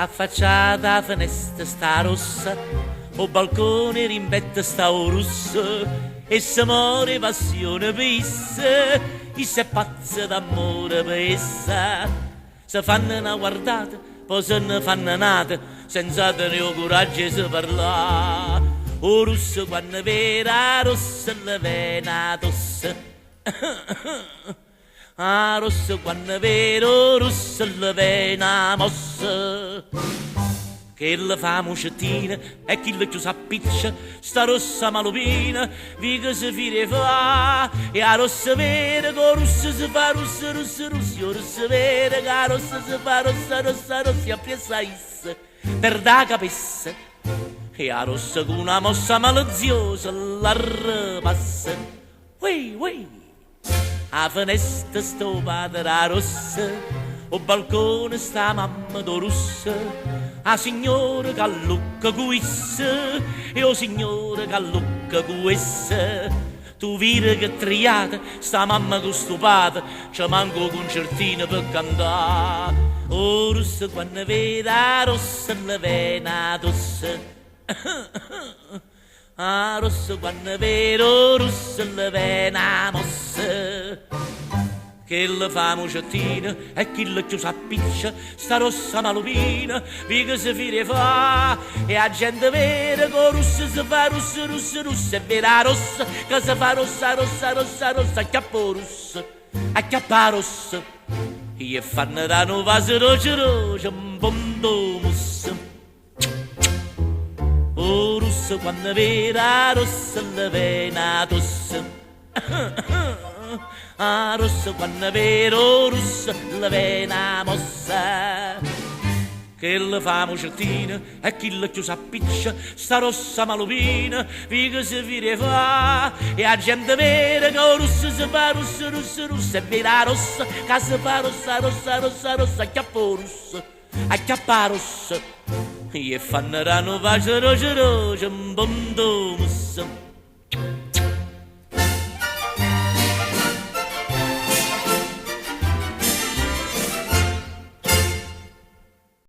affacciata a finestra sta rossa, o balcone rimbetta sta o russo, e se muore passione per essa, issa è pazza d'amore per essa. Se fanno una guardata, poi se ne fanno nata, senza tenere il coraggio di parlare. O russo quando vera rossa la vena tossa. Ah, rosso quando vero rosso la vena mossa. Che la fa muscettina e chi la chiusa appiccia, sta rossa malupina, viga si fire fa. E a rossa vera che rossa si fa rossa, rossa, rossa, io rossa vera che a rossa si fa rossa, rossa, rossa, a presa issa, per da capessa. E a rossa con una mossa maliziosa la ripassa. Ui, ui, a finestra sto padre a rossa, o balcone sta mamma do russa, a signora che lucca guissa, e o signora che lucca guissa. Tu vire che triata, sta mamma con stupata, c'è manco concertino per cantare. O russa quando vede a rossa la vena tossa. Ah, rosso quando vero rosso la vena mossa. Che la fa muscettina e chi la chiusa appiccia, sta rossa malupina, viga si fire fa. E a gente vera che rossa si fa rossa, rossa, rossa, è vera rossa che si fa rossa, rossa, rossa, rossa, acchiappo rossa, acchiappa rossa. E fanno da un vaso roce roce, un pondo mussa. O russo quando vera rossa la vena tossa. Ah, rosso quando vero rossa la vena mossa. Che la fa muscettina e chi la chiusa appiccia, sta rossa malupina, viga si fire fa. E a gente vera che rossa si fa rossa, rossa, rossa, è vera rossa che si fa rossa, rossa, rossa, rossa, acchiappo rossa, acchiappa rossa. E fanno rano vace roce roce, un bondo mussa.